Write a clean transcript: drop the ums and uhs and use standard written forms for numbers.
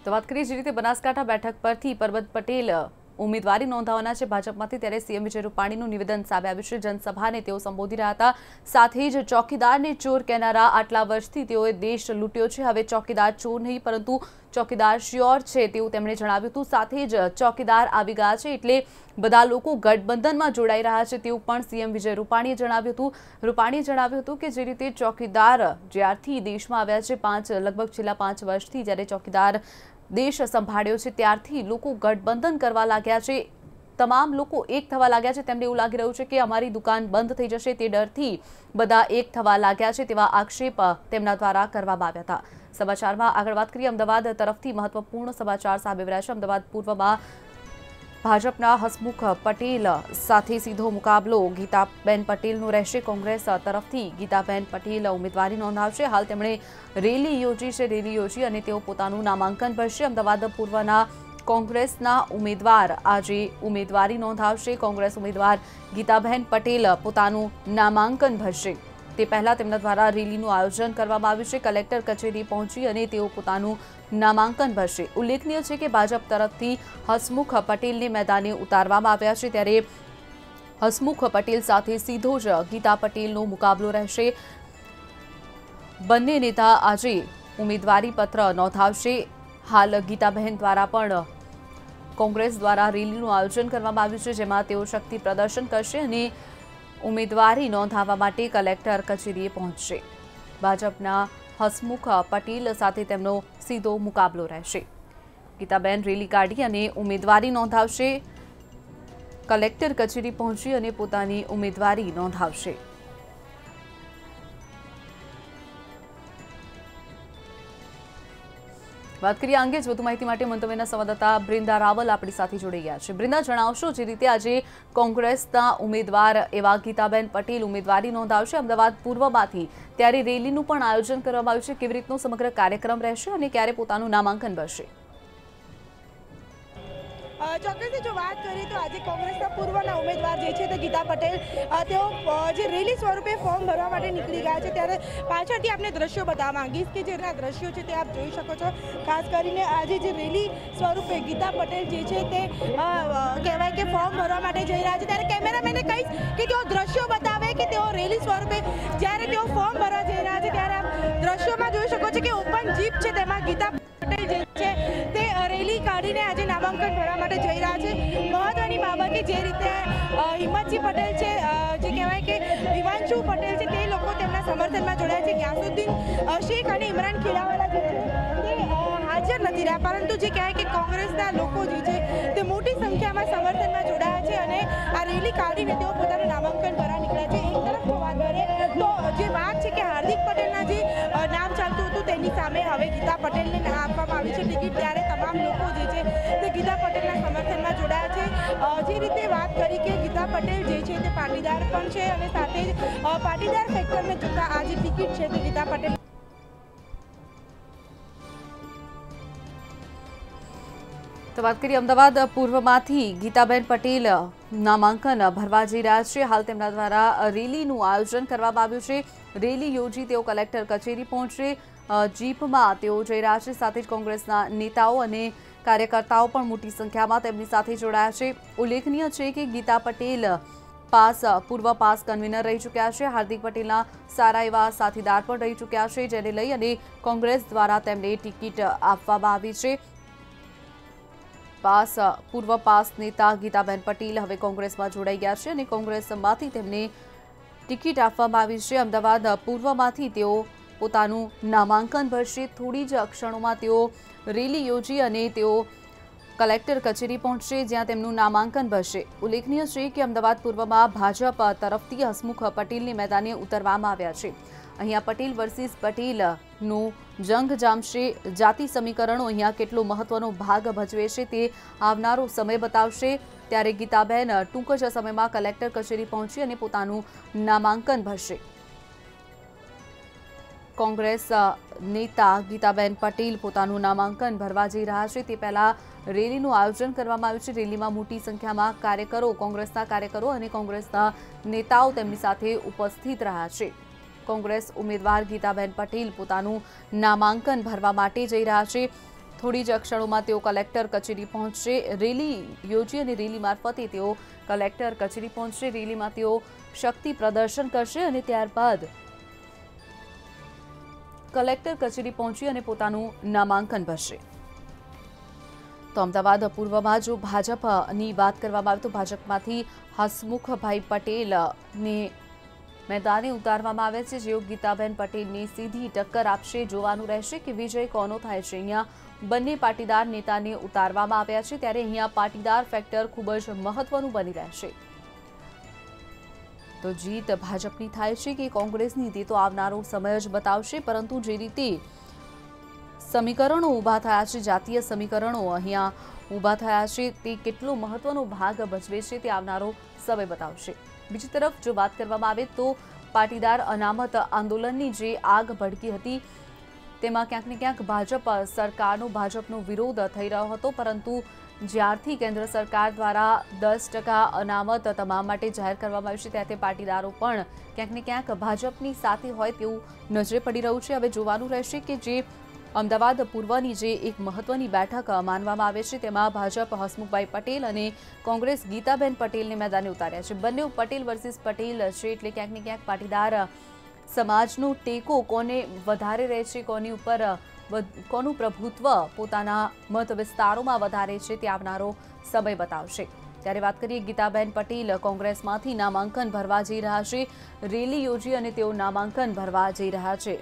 તો વાત કરીએ જે રીતે બનાસકાંઠા બેઠક પરથી પરબત પટેલ ઉમેદવારી નોંધાવવાના છે ભાજપમાંથી, ત્યારે સીએમ વિજય રૂપાણીનું નિવેદન સામે આવ્યું છે। જનસભાને તેઓ સંબોધી રહ્યા હતા। સાથે જ ચોકીદારને ચોર કહેનારા આટલા વર્ષથી તેઓએ દેશ લૂંટ્યો છે, હવે ચોકીદાર ચોર નહીં પરંતુ ચોકીદાર શ્યોર છે તેવું તેમણે જણાવ્યું હતું। સાથે જ ચોકીદાર આવી ગયા છે એટલે બધા લોકો ગઠબંધનમાં જોડાઈ રહ્યા છે તેવું પણ સીએમ વિજય રૂપાણીએ જણાવ્યું હતું। રૂપાણીએ જણાવ્યું હતું કે જે રીતે ચોકીદાર જ્યારથી દેશમાં આવ્યા છે લગભગ છેલ્લા 5 વર્ષથી જ્યારે ચોકીદાર દેશ સંભાળ્યો છે ત્યારથી લોકો ગઠબંધન કરવા લાગ્યા છે, તમામ લોકો એક થવા લાગ્યા છે। તેમને એવું લાગી રહ્યું છે કે અમારી દુકાન બંધ થઈ જશે તે ડરથી બધા એક થવા લાગ્યા છે તેવા આક્ષેપ તેમના દ્વારા કરવામાં આવ્યા હતા। સમાચારમાં આગળ વાત કરીએ અમદાવાદ તરફથી મહત્વપૂર્ણ સમાચાર સામે આવ્યા છે। અમદાવાદ પૂર્વમાં ભાજપના હસમુખ પટેલ સાથે સીધો મુકાબલો ગીતાબેન પટેલનો રહેશે। કોંગ્રેસ તરફથી ગીતાબેન પટેલ ઉમેદવારી નોંધાવશે। હાલ તેમણે રેલી યોજી છે, રેલી યોજી અને તેઓ પોતાનું નામાંકન ભરશે। અમદાવાદ પૂર્વના કોંગ્રેસના ઉમેદવાર આજે ઉમેદવારી નોંધાવશે। કોંગ્રેસ ઉમેદવાર ગીતાબેન પટેલ પોતાનું નામાંકન ભરશે તે પહેલા તેમના દ્વારા રેલીનું આયોજન કરવામાં આવ્યું છે। કલેક્ટર કચેરી પહોંચી અને તેઓ પોતાનું નામાંકન ભરશે। ઉલ્લેખનીય છે કે ભાજપ તરફથી હસમુખ પટેલને મેદાને ઉતારવામાં આવ્યા છે, ત્યારે હસમુખ પટેલ સાથે સીધો જ ગીતા પટેલનો મુકાબલો રહેશે। બંને નેતા આજે ઉમેદવારી પત્ર નોંધાવશે। હાલ ગીતાબહેન દ્વારા પણ કોંગ્રેસ દ્વારા રેલીનું આયોજન કરવામાં આવ્યું છે, જેમાં તેઓ શક્તિ પ્રદર્શન કરશે અને ઉમેદવારી નોંધાવવા માટે કલેક્ટર કચેરીએ પહોંચશે। ભાજપના હસમુખ પટેલ સાથે તેમનો સીધો મુકાબલો રહેશે। ગીતાબેન રેલી કાઢી અને ઉમેદવારી નોંધાવશે, કલેક્ટર કચેરી પહોંચી અને પોતાની ઉમેદવારી નોંધાવશે। વાત કરીએ અંગે જ વધુ માહિતી માટે મંતવ્યના સંવાદદાતા બ્રિંદા રાવલ આપણી સાથે જોડાઈ ગયા છે। બ્રિંદા, જણાવશો જે રીતે આજે કોંગ્રેસના ઉમેદવાર એવા ગીતાબેન પટેલ ઉમેદવારી નોંધાવશે અમદાવાદ પૂર્વમાંથી, ત્યારે રેલીનું પણ આયોજન કરવામાં આવ્યું છે, કેવી રીતનો સમગ્ર કાર્યક્રમ રહેશે અને ક્યારે પોતાનું નામાંકન ભરશે? ચોક્કસથી જો વાત કરીએ તો આજે કોંગ્રેસના પૂર્વના ઉમેદવાર જે છે તે ગીતા પટેલ તેઓ જે રેલી સ્વરૂપે ફોર્મ ભરવા માટે નીકળી ગયા છે, ત્યારે પાછળથી આપને દ્રશ્યો બતાવવા માંગીશ કે જેના દ્રશ્યો છે તે આપ જોઈ શકો છો। ખાસ કરીને આજે જે રેલી સ્વરૂપે ગીતા પટેલ જે છે તે કહેવાય કે ફોર્મ ભરવા માટે જઈ રહ્યા છે, ત્યારે કેમેરામેને કહીશ કે તેઓ દ્રશ્યો બતાવે કે તેઓ રેલી સ્વરૂપે જ્યારે તેઓ ફોર્મ ભરવા જઈ રહ્યા છે ત્યારે આપ દ્રશ્યોમાં જોઈ શકો છો કે ઓપન જીપ છે તેમાં ગીતા પટેલ જે છે તે રેલી કાઢીને આજે નામાંકન ભરવા માટે જઈ રહ્યા છે। મહત્વની બાબત કે જે રીતે હિંમતજી પટેલ છે, જે કહેવાય કે વિવાંશુ પટેલ છે, તે લોકો તેમના સમર્થનમાં જોડાયા છે। ગ્યાસુદ્દીન શેખ અને ઇમરાન ખેડાવાલા જે છે તે હાજર નથી રહ્યા, પરંતુ જે કહેવાય કે કોંગ્રેસના લોકો જે છે તે મોટી સંખ્યામાં સમર્થનમાં જોડાયા છે અને આ રેલી કાઢીને તેઓ પોતાનું નામાંકન ભરવા નીકળ્યા છે। એક તરફ જો વાત કરીએ તો જે વાત છે કે હાર્દિક પટેલના જે નામ ચાલતું હતું તેની સામે હવે ગીતા પટેલને આપવામાં આવી છે ટિકિટ, ત્યારે તમામ લોકો જે છે તે ગીતા પટેલના સમર્થનમાં જોડાયા છે। જે રીતે વાત કરી કે ગીતા પટેલ જે છે તે પાટીદાર પણ છે અને સાથે જ પાટીદાર ફેક્ટરને જોતા આ જે ટિકિટ છે તે ગીતા પટેલ તો વાત કરીએ અમદાવાદ પૂર્વમાંથી ગીતાબેન પટેલ નામાંકન ભરવા જઈ રહ્યા છે। હાલ તેમના દ્વારા રેલીનું આયોજન કરવામાં આવ્યું છે, રેલી યોજી તેઓ કલેક્ટર કચેરી પહોંચશે। જીપમાં તેઓ જઈ રહ્યા છે, સાથે જ કોંગ્રેસના નેતાઓ અને કાર્યકર્તાઓ પણ મોટી સંખ્યામાં તેમની સાથે જોડાયા છે। ઉલ્લેખનીય છે કે ગીતા પટેલ પૂર્વ પાસ કન્વીનર રહી ચૂક્યા છે, હાર્દિક પટેલના સારા એવા સાથીદાર પણ રહી ચૂક્યા છે, જેને લઈ અને કોંગ્રેસ દ્વારા તેમને ટિકિટ આપવામાં આવી છે। પૂર્વ પાસ નેતા ગીતાબેન પટેલ હવે કોંગ્રેસમાં જોડાઈ ગયા છે અને કોંગ્રેસમાંથી તેમને ટિકિટ આપવામાં આવી છે। અમદાવાદ પૂર્વમાંથી તેઓ પોતાનું નામાંકન ભરશે। થોડી જ ક્ષણોમાં તેઓ રેલી યોજી અને તેઓ કલેક્ટર કચેરી પહોંચશે, જ્યાં તેમનું નામાંકન ભરશે। ઉલ્લેખનીય છે કે અમદાવાદ પૂર્વમાં ભાજપ તરફથી હસમુખ પટેલને મેદાને ઉતારવામાં આવ્યા છે। અહીંયા પટેલ વર્સિસ પટેલનું જંગ જામશે। જાતિ સમીકરણો અહીંયા કેટલો મહત્વનો ભાગ ભજવે છે તે આવનારો સમય બતાવશે। ત્યારે ગીતાબેન ટૂંક જ સમયમાં કલેક્ટર કચેરી પહોંચી અને પોતાનું નામાંકન ભરશે। કોંગ્રેસ નેતા ગીતાબેન પટેલ પોતાનું નામાંકન ભરવા જઈ રહ્યા છે, તે પહેલા રેલીનું આયોજન કરવામાં આવ્યું છે। રેલીમાં મોટી સંખ્યામાં કાર્યકરો, કોંગ્રેસના કાર્યકરો અને કોંગ્રેસના નેતાઓ તેમની સાથે ઉપસ્થિત રહ્યા છે। કોંગ્રેસ ઉમેદવાર ગીતાબેન પટેલ પોતાનું નામાંકન ભરવા માટે જઈ રહ્યા છે। થોડી જ ક્ષણોમાં તેઓ કલેક્ટર કચેરી પહોંચશે, રેલી યોજી અને રેલી મારફતે તેઓ કલેક્ટર કચેરી પહોંચશે, રેલીમાં તેઓ શક્તિ પ્રદર્શન કરશે અને ત્યારબાદ કલેક્ટર કચેરી પહોંચી અને પોતાનું નામાંકન ભરશે। તો અમદાવાદ પૂર્વમાં જો ભાજપની વાત કરવામાં આવે તો ભાજપમાંથી હસમુખભાઈ પટેલને मैदाने उतारवामां आवे छे, जेओ गीताबेन पटेलने सीधी टक्कर आपशे। जोवानुं रहेशे के विजय कोनो थाय छे। अहींया बंने पाटीदार नेताने उतारवामां आव्या छे, त्यारे अहींया पाटीदार फेक्टर खूब ज महत्वनुं बनी रहेशे। तो जीत भाजपनी थाय छे के कोंग्रेसनी ते तो आवनारो समय ज बतावशे, परंतु जे रीते समीकरणों ऊभा थया छे, जातीय समीकरणों अहींया ऊभा थया छे, ते केटलो महत्वनो भाग भजवे छे ते आवनारो समय बतावशे। बीजी तरफ जो बात करवामां आवे तो पाटीदार अनामत आंदोलननी जे आग भड़की हती तेमां क्यांक ने क्यांक भाजप सरकारनो भाजपनो विरोध थई रह्यो हतो, परंतु ज्यारथी केन्द्र सरकार द्वारा 10% अनामत तमाम माटे जाहेर करवामां आव्युं छे त्यारथी पाटीदारो पण क्यांक ने क्यांक भाजपनी साथे होय तेवुं नजरे पड़ी रह्युं छे। हवे जोवानुं रहेशे के जे अमदावाद पूर्वनी जे एक महत्वनी बैठक मानवामां आवे छे तेमां भाजप हसमुखभाई पटेल अने कोंग्रेस गीताबेन पटेलने मैदाने उतार्या छे। बंने पटेल वर्सेस पटेल छे एटले क्यांक ने क्यांक पाटीदार समाजनो टेको कोने वधारे रहे छे, कोनी उपर कोनु प्रभुत्व पोताना मत विस्तारोमां वधारे छे ते आवनारो समय बतावशे। त्यारे वात करीए गीताबेन पटेल कोंग्रेसमांथी नामांकन भरवा जई रह्या छे। रेली योजी अने तेओ नामांकन भरवा जई रह्या छे।